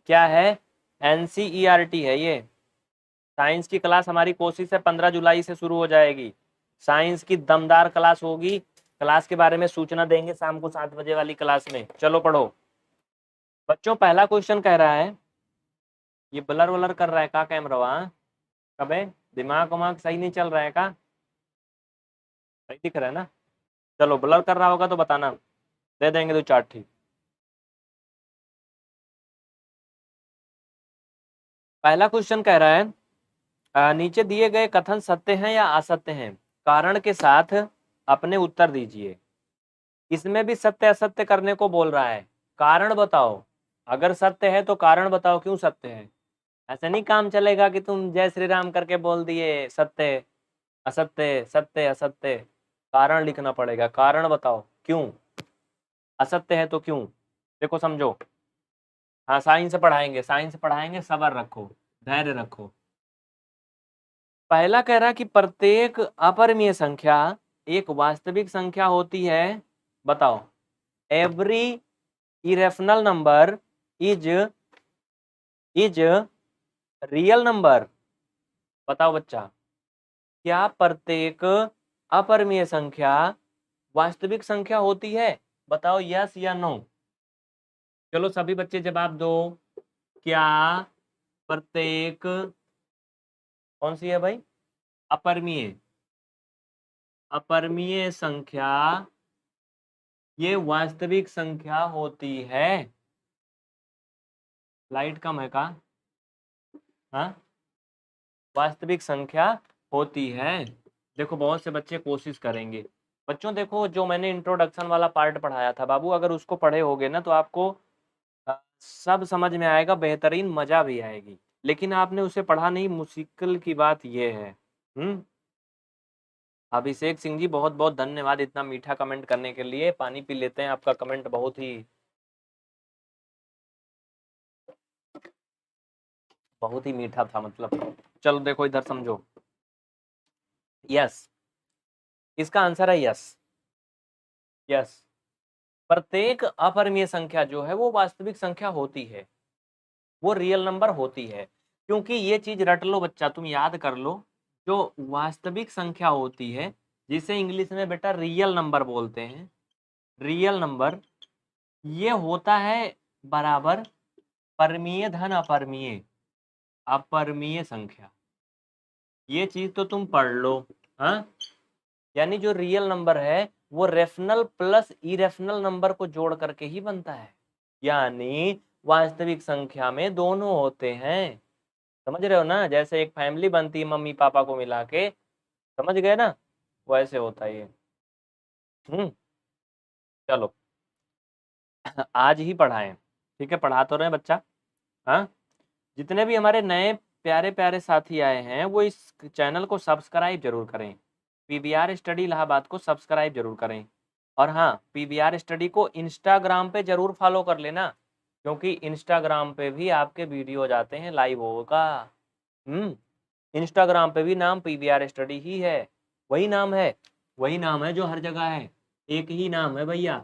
क्या है? एनसीईआरटी है ये। साइंस की क्लास हमारी कोशिश है 15 जुलाई से शुरू हो जाएगी। साइंस की दमदार क्लास होगी, क्लास के बारे में सूचना देंगे शाम को 7 बजे वाली क्लास में। चलो पढ़ो बच्चों, पहला क्वेश्चन कह रहा है, ये ब्लर वलर कर रहा है का कैमरा? वहाँ कबे दिमाग वमाग सही नहीं चल रहा है का? सही दिख रहा है ना? चलो ब्लर कर रहा होगा तो बताना, दे देंगे तो चार्ट। ठीक, पहला क्वेश्चन कह रहा है, नीचे दिए गए कथन सत्य हैं या असत्य हैं, कारण के साथ अपने उत्तर दीजिए। इसमें भी सत्य असत्य करने को बोल रहा है, कारण बताओ। अगर सत्य है तो कारण बताओ क्यों सत्य है। ऐसे नहीं काम चलेगा कि तुम जय श्री राम करके बोल दिए सत्य असत्य सत्य असत्य। कारण लिखना पड़ेगा, कारण बताओ क्यों असत्य है तो क्यों। देखो समझो, हाँ साइंस पढ़ाएंगे, साइंस पढ़ाएंगे, सब्र रखो, धैर्य रखो। पहला कह रहा कि प्रत्येक अपरिमेय संख्या एक वास्तविक संख्या होती है। बताओ, every irrational number is real number. बताओ बच्चा, क्या प्रत्येक अपरिमेय संख्या वास्तविक संख्या होती है? बताओ यस या नो। चलो सभी बच्चे जवाब दो। क्या प्रत्येक, कौन सी है भाई? अपरिमेय, अपरिमेय संख्या ये वास्तविक संख्या होती है। लाइट कम है का? हाँ, वास्तविक संख्या होती है। देखो बहुत से बच्चे कोशिश करेंगे। बच्चों देखो, जो मैंने इंट्रोडक्शन वाला पार्ट पढ़ाया था बाबू, अगर उसको पढ़े होगे ना तो आपको सब समझ में आएगा, बेहतरीन मजा भी आएगी। लेकिन आपने उसे पढ़ा नहीं, मुश्किल की बात यह है। अभिषेक सिंह जी बहुत बहुत धन्यवाद इतना मीठा कमेंट करने के लिए। पानी पी लेते हैं, आपका कमेंट बहुत ही बहुत ही मीठा था मतलब। चलो देखो इधर समझो, यस, इसका आंसर है यस। यस, प्रत्येक अपरिमेय संख्या जो है वो वास्तविक संख्या होती है, वो रियल नंबर होती है। क्योंकि ये चीज रट लो बच्चा, तुम याद कर लो, जो वास्तविक संख्या होती है जिसे इंग्लिश में बेटा रियल नंबर बोलते हैं, रियल नंबर, ये होता है बराबर परमीय धन अपरमीय, अपरमीय संख्या। ये चीज तो तुम पढ़ लो। हाँ, यानी जो रियल नंबर है वो रेशनल प्लस इरेशनल नंबर को जोड़ करके ही बनता है, यानी वास्तविक संख्या में दोनों होते हैं। समझ रहे हो ना, जैसे एक फैमिली बनती है मम्मी पापा को मिला के, समझ गए ना, वैसे होता है ये। चलो आज ही पढ़ाएं, ठीक है, पढ़ा तो रहे बच्चा। हाँ, जितने भी हमारे नए प्यारे प्यारे साथी आए हैं वो इस चैनल को सब्सक्राइब जरूर करें, पीबीआर स्टडी इलाहाबाद को सब्सक्राइब जरूर करें। और हाँ, पीबीआर स्टडी को इंस्टाग्राम पे जरूर फॉलो कर लेना, क्योंकि इंस्टाग्राम पे भी आपके वीडियो जाते हैं, लाइव होगा। इंस्टाग्राम पे भी नाम पीबीआर स्टडी ही है, वही नाम है, वही नाम है जो हर जगह है, एक ही नाम है भैया,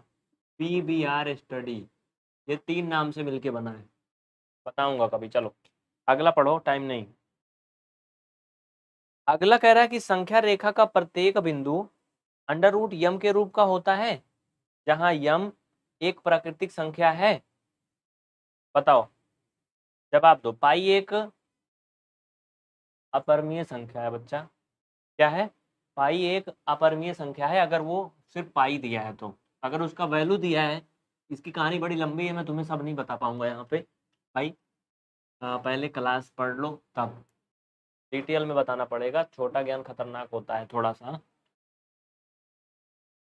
पीबीआर स्टडी। ये 3 नाम से मिलके बना है, बताऊंगा कभी। चलो अगला पढ़ो, टाइम नहीं। अगला कह रहा है कि संख्या रेखा का प्रत्येक बिंदु अंडर रूट यम के रूप का होता है, जहां यम एक प्राकृतिक संख्या है। बताओ, जवाब दो। पाई एक अपरिमेय संख्या है बच्चा, क्या है? पाई एक अपरिमेय संख्या है, अगर वो सिर्फ पाई दिया है तो। अगर उसका वैल्यू दिया है, इसकी कहानी बड़ी लंबी है, मैं तुम्हें सब नहीं बता पाऊंगा यहाँ पे भाई, पहले क्लास पढ़ लो तब डिटेल में बताना पड़ेगा, छोटा ज्ञान खतरनाक होता है थोड़ा सा।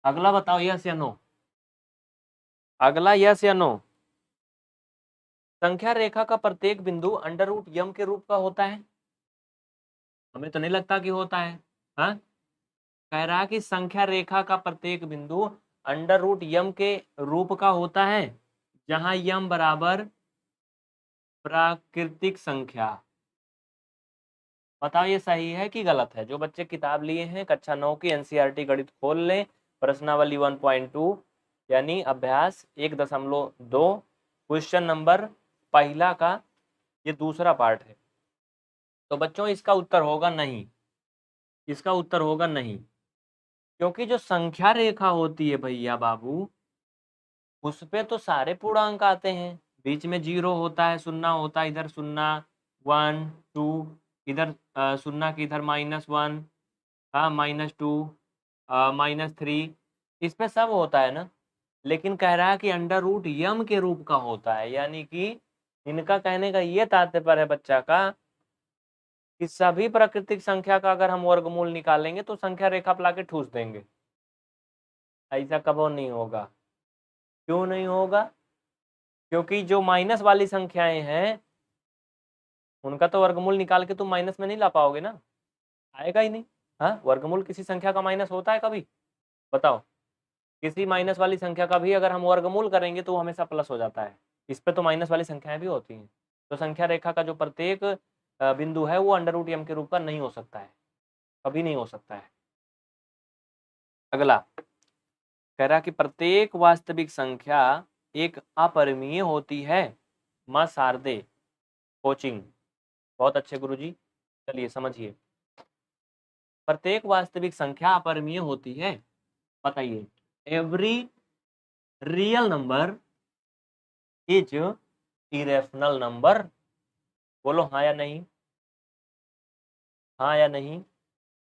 अगला बताओ, यस या नो, अगला यस या नो। संख्या रेखा का प्रत्येक बिंदु अंडर रूट यम के रूप का होता है। हमें तो नहीं लगता कि होता है। हाँ, कह रहा है कि संख्या रेखा का प्रत्येक बिंदु अंडर रूट यम के रूप का होता है, जहां यम बराबर प्राकृतिक संख्या। बताओ ये सही है कि गलत है? जो बच्चे किताब लिए हैं कक्षा 9 की एनसीईआरटी गणित खोल लें, प्रश्नावली 1.2 यानी अभ्यास 1.2, क्वेश्चन नंबर पहला का ये दूसरा पार्ट है। तो बच्चों इसका उत्तर होगा नहीं, इसका उत्तर होगा नहीं, क्योंकि जो संख्या रेखा होती है भैया बाबू, उस पे तो सारे पूर्णांक आते हैं, बीच में 0 होता है, शून्य होता है, इधर शून्य, 1 2, इधर शून्य की इधर -1, हाँ -2, -3, इस पे सब होता है ना। लेकिन कह रहा है कि अंडर रूट यम के रूप का होता है, यानी कि इनका कहने का ये तात्पर्य है बच्चा का कि सभी प्राकृतिक संख्या का अगर हम वर्गमूल निकालेंगे तो संख्या रेखा पे लाके ठूस देंगे। ऐसा कबो नहीं होगा। क्यों नहीं होगा? क्योंकि जो माइनस वाली संख्याएं हैं उनका तो वर्गमूल निकाल के तुम माइनस में नहीं ला पाओगे ना, आएगा ही नहीं। हाँ, वर्गमूल किसी संख्या का माइनस होता है कभी? बताओ, किसी माइनस वाली संख्या का भी अगर हम वर्गमूल करेंगे तो वो हमेशा प्लस हो जाता है। इस पे तो माइनस वाली संख्याएं भी होती हैं। तो संख्या रेखा का जो प्रत्येक बिंदु है वो अंडर रूट यम के रूप का नहीं हो सकता है, कभी नहीं हो सकता है। अगला कह रहा कि प्रत्येक वास्तविक संख्या एक अपरिमेय होती है। मां शारदे कोचिंग, बहुत अच्छे गुरुजी। चलिए समझिए, प्रत्येक वास्तविक संख्या अपरिमेय होती है। बताइए, every real number is irrational number. बोलो हाँ या नहीं, हाँ या नहीं।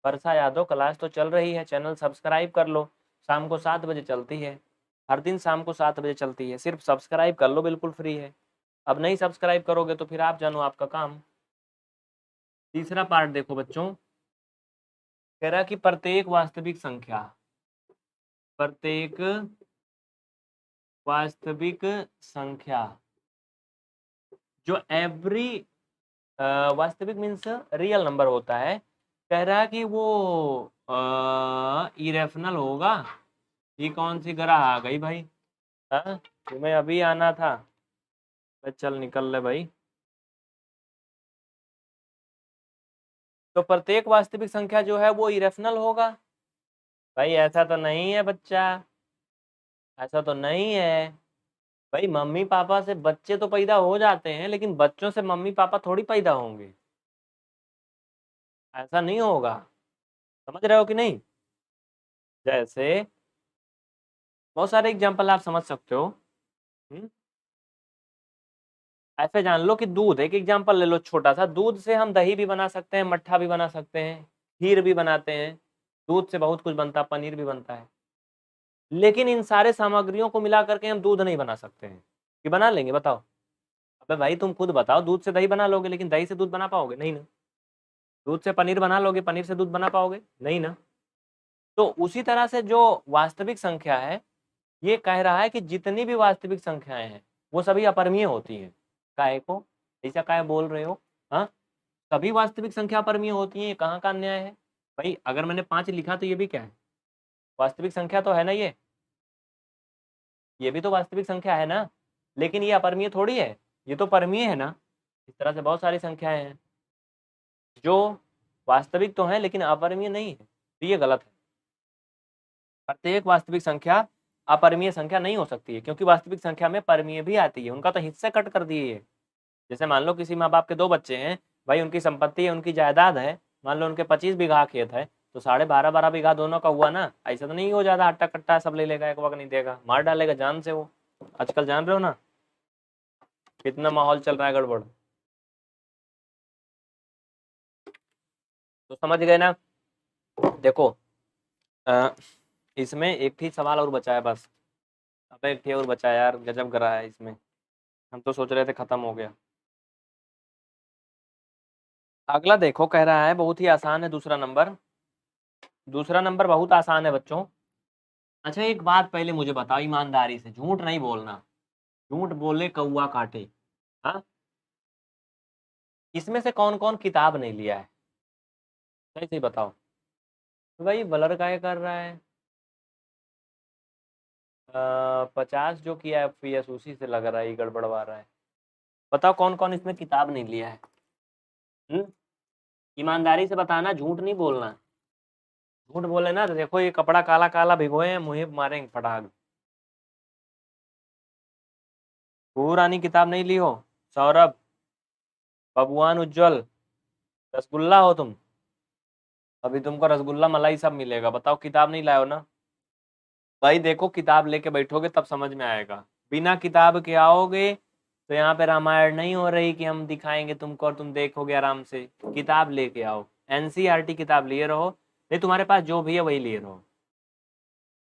वर्षा यादव, क्लास तो चल रही है, चैनल सब्सक्राइब कर लो, शाम को 7 बजे चलती है, हर दिन शाम को 7 बजे चलती है, सिर्फ सब्सक्राइब कर लो, बिल्कुल फ्री है। अब नहीं सब्सक्राइब करोगे तो फिर आप जानो, आपका काम। तीसरा पार्ट देखो बच्चों, कह रहा कि प्रत्येक वास्तविक संख्या, प्रत्येक वास्तविक संख्या जो एवरी वास्तविक मीन्स रियल नंबर होता है, कह रहा है कि वो इरेशनल होगा। ये कौन सी ग्रह आ गई भाई? हाँ, तुम्हें अभी आना था, चल निकल ले भाई। तो प्रत्येक वास्तविक संख्या जो है वो इरेशनल होगा। भाई ऐसा तो नहीं है बच्चा, ऐसा तो नहीं है भाई। मम्मी पापा से बच्चे तो पैदा हो जाते हैं, लेकिन बच्चों से मम्मी पापा थोड़ी पैदा होंगे, ऐसा नहीं होगा। समझ रहे हो कि नहीं? जैसे बहुत सारे एग्जाम्पल आप समझ सकते हो। ऐसे जान लो कि दूध, एक एग्जाम्पल ले लो छोटा सा, दूध से हम दही भी बना सकते हैं, मट्ठा भी बना सकते हैं, खीर भी बनाते हैं, दूध से बहुत कुछ बनता है, पनीर भी बनता है। लेकिन इन सारे सामग्रियों को मिला करके हम दूध नहीं बना सकते हैं, कि बना लेंगे बताओ? अबे भाई तुम खुद बताओ, दूध से दही बना लोगे, लेकिन दही से दूध बना पाओगे? नहीं ना। दूध से पनीर बना लोगे, पनीर से दूध बना पाओगे? नहीं ना। तो उसी तरह से जो वास्तविक संख्या है, ये कह रहा है कि जितनी भी वास्तविक संख्याएं हैं वो सभी अपरिमेय होती हैं। काहे को ऐसा काहे बोल रहे हो? हाँ, सभी वास्तविक संख्या अपरिमेय होती हैं, ये कहाँ का अन्याय है भाई? अगर मैंने 5 लिखा तो ये भी क्या है? वास्तविक संख्या तो है ना, ये भी तो वास्तविक संख्या है ना, लेकिन ये अपरिमेय थोड़ी है, ये तो परमीय है ना। इस तरह से बहुत सारी संख्याएं हैं जो वास्तविक तो है लेकिन अपरिमेय नहीं है, तो ये गलत है। प्रत्येक वास्तविक संख्या अपरिमेय संख्या नहीं हो सकती है, क्योंकि वास्तविक संख्या में परमीय भी आती है, उनका तो हिस्से कट कर दिए है। जैसे मान लो किसी माँ बाप के 2 बच्चे हैं, भाई उनकी संपत्ति है, उनकी जायदाद है, मान लो उनके 25 बीघा खेत है, तो 12.5 बीघा दोनों का हुआ ना। ऐसा तो नहीं हो ज्यादा हट्टा कट्टा सब ले लेगा, एक वक्त नहीं देगा, मार डालेगा जान से वो। आजकल जान रहे हो ना कितना माहौल चल रहा है गड़बड़। तो समझ गए ना? देखो इसमें एक ही सवाल और बचा है बस। अब एक ही और बचा है यार, गजब करा है इसमें, हम तो सोच रहे थे खत्म हो गया। अगला देखो, कह रहा है बहुत ही आसान है दूसरा नंबर। दूसरा नंबर बहुत आसान है बच्चों। अच्छा एक बात पहले मुझे बताओ ईमानदारी से, झूठ नहीं बोलना, झूठ बोले कौआ काटे। हाँ, इसमें से कौन कौन किताब नहीं लिया है? सही सही बताओ। तो भाई ब्लर काहे कर रहा है? 50 जो किया है PS उसी से लग रहा है, ये गड़बड़वा रहा है। बताओ कौन कौन इसमें किताब नहीं लिया है? हम्म, ईमानदारी से बताना, झूठ नहीं बोलना। झूठ बोले ना तो देखो ये कपड़ा काला काला भिगोए हैं, मुझे मारेंगे फटाक। पुरानी किताब नहीं ली हो? सौरभ, बबुआन, उज्जवल, रसगुल्ला हो तुम? अभी तुमको रसगुल्ला मलाई सब मिलेगा। बताओ किताब नहीं लाए हो ना? भाई देखो किताब लेके बैठोगे तब समझ में आएगा, बिना किताब के आओगे तो यहाँ पे रामायण नहीं हो रही कि हम दिखाएंगे तुमको और तुम देखोगे आराम से। किताब लेके आओ, NCERT किताब लिए रहो, नहीं तुम्हारे पास जो भी है वही लिए रहो।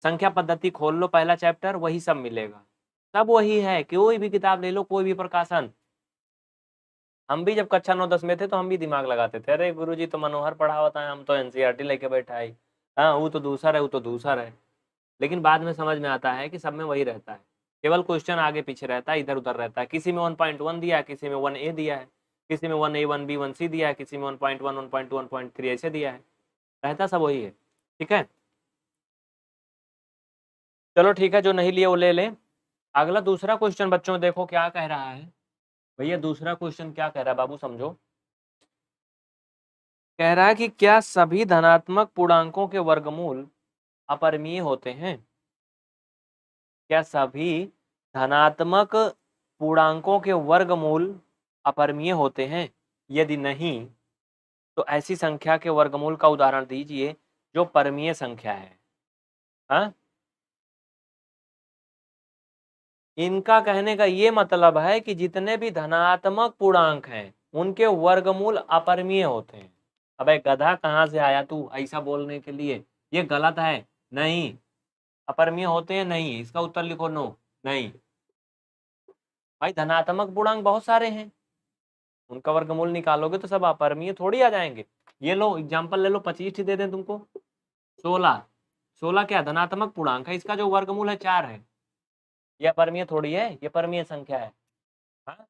संख्या पद्धति खोल लो, पहला चैप्टर, वही सब मिलेगा, सब वही है। कोई भी किताब ले लो, कोई भी प्रकाशन। हम भी जब कक्षा 9-10 में थे तो हम भी दिमाग लगाते थे, अरे गुरुजी तो मनोहर पढ़ा होता है, हम तो NCERT लेके बैठा है, हाँ वो तो दूसरा है, वो तो दूसरा है। लेकिन बाद में समझ में आता है कि सब में वही रहता है, केवल क्वेश्चन आगे पीछे रहता है, इधर उधर रहता है। किसी में 1.1 दिया है, किसी में 1A दिया है, किसी में 1A 1B 1C दिया है, किसी में 1.1 1.2 1.3 ऐसे दिया है, रहता सब वही है। ठीक है, चलो ठीक है, जो नहीं लिए वो ले लें। अगला दूसरा क्वेश्चन बच्चों देखो क्या कह रहा है। भैया दूसरा क्वेश्चन क्या कह रहा है बाबू समझो। कह रहा है कि क्या सभी धनात्मक पूर्णांकों के वर्गमूल अपरिमेय होते हैं? क्या सभी धनात्मक पूर्णांकों के वर्गमूल अपरिमेय होते हैं? यदि नहीं तो ऐसी संख्या के वर्गमूल का उदाहरण दीजिए जो परमीय संख्या है। हाँ, इनका कहने का ये मतलब है कि जितने भी धनात्मक पूर्णांक हैं उनके वर्गमूल अपरिमेय होते हैं। अबे गधा कहाँ से आया तू ऐसा बोलने के लिए? ये गलत है। नहीं, अपरिमेय होते हैं नहीं, इसका उत्तर लिखो नो। नहीं भाई, धनात्मक पूर्णांक बहुत सारे हैं, उनका वर्गमूल निकालोगे तो सब अपरिमेय थोड़ी आ जाएंगे। ये लो एग्जाम्पल ले लो, 25 दे दें तुमको, 16। 16 क्या धनात्मक पूर्णांक है, इसका जो वर्गमूल है 4 है। ये अपरिमेय थोड़ी है, ये परमीय संख्या है। हाँ,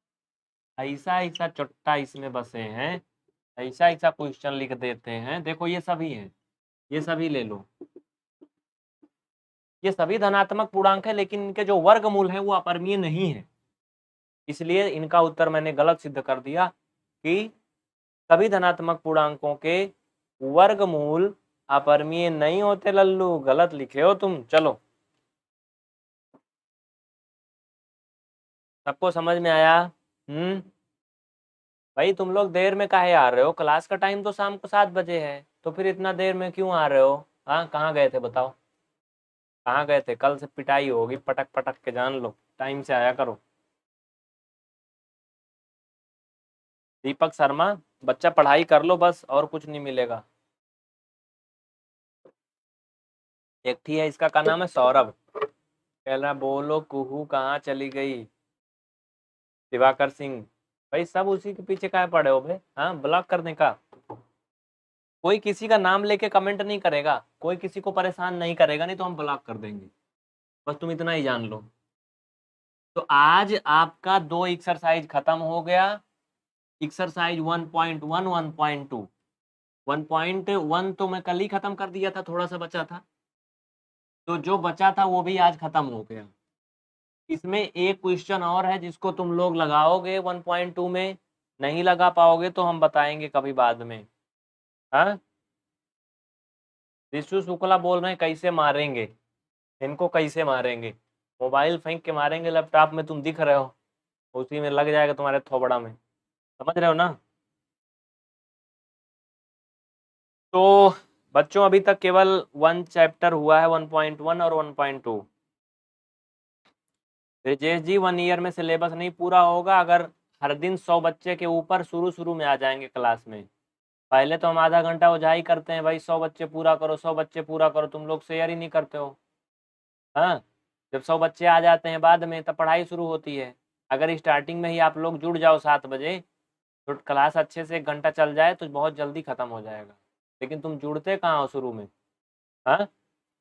ऐसा ऐसा चुट्टा इसमें बसे हैं, ऐसा ऐसा क्वेश्चन लिख देते हैं। देखो ये सभी हैं, ये सभी ले लो, ये सभी धनात्मक पूर्णांक है, लेकिन इनके जो वर्गमूल है वो अपरिमेय नहीं है, इसलिए इनका उत्तर मैंने गलत सिद्ध कर दिया कि सभी धनात्मक पूर्णांकों के वर्गमूल अपरिमेय नहीं होते लल्लू, गलत लिखे हो तुम। चलो, सबको समझ में आया? भाई तुम लोग देर में काहे आ रहे हो? क्लास का टाइम तो शाम को 7 बजे है, तो फिर इतना देर में क्यों आ रहे हो? हाँ, कहाँ गए थे बताओ? कहाँ गए थे? कल से पिटाई होगी पटक पटक के, जान लो। टाइम से आया करो। दीपक शर्मा, बच्चा पढ़ाई कर लो बस, और कुछ नहीं मिलेगा। एक थी है, इसका क्या नाम है, सौरभ। कह रहा बोलो कुहू कहाँ चली गई। दिवाकर सिंह। भाई सब उसी के पीछे काहे पड़े हो भाई? हाँ, ब्लॉक करने का। कोई किसी का नाम लेके कमेंट नहीं करेगा, कोई किसी को परेशान नहीं करेगा, नहीं तो हम ब्लॉक कर देंगे। बस तुम इतना ही जान लो। तो आज आपका 2 एक्सरसाइज खत्म हो गया। एक्सरसाइज 1.1, 1.2। 1.1 तो मैं कल ही खत्म कर दिया था, थोड़ा सा बचा था। तो जो बचा था वो भी आज खत्म हो गया। इसमें एक क्वेश्चन और है जिसको तुम लोग लगाओगे 1.2 में, नहीं लगा पाओगे तो हम बताएंगे कभी बाद में। हाँ, विशु शुक्ला बोल रहे हैं कैसे मारेंगे इनको, कैसे मारेंगे? मोबाइल फेंक के मारेंगे, लैपटॉप में तुम दिख रहे हो, उसी में लग जाएगा तुम्हारे थोबड़ा में। समझ रहे हो ना? तो बच्चों अभी तक केवल 1 चैप्टर हुआ है, 1.1 और 1.2। ब्रिजेश जी 1 ईयर में सिलेबस नहीं पूरा होगा अगर हर दिन 100 बच्चे के ऊपर शुरू शुरू में आ जाएंगे क्लास में। पहले तो हम आधा घंटा उजाई करते हैं भाई, 100 बच्चे पूरा करो, 100 बच्चे पूरा करो, तुम लोग शेयर ही नहीं करते हो। हाँ, जब 100 बच्चे आ जाते हैं बाद में, तब पढ़ाई शुरू होती है। अगर स्टार्टिंग में ही आप लोग जुड़ जाओ 7 बजे, तो क्लास अच्छे से 1 घंटा चल जाए तो बहुत जल्दी खत्म हो जाएगा। लेकिन तुम जुड़ते कहाँ हो शुरू में? हाँ,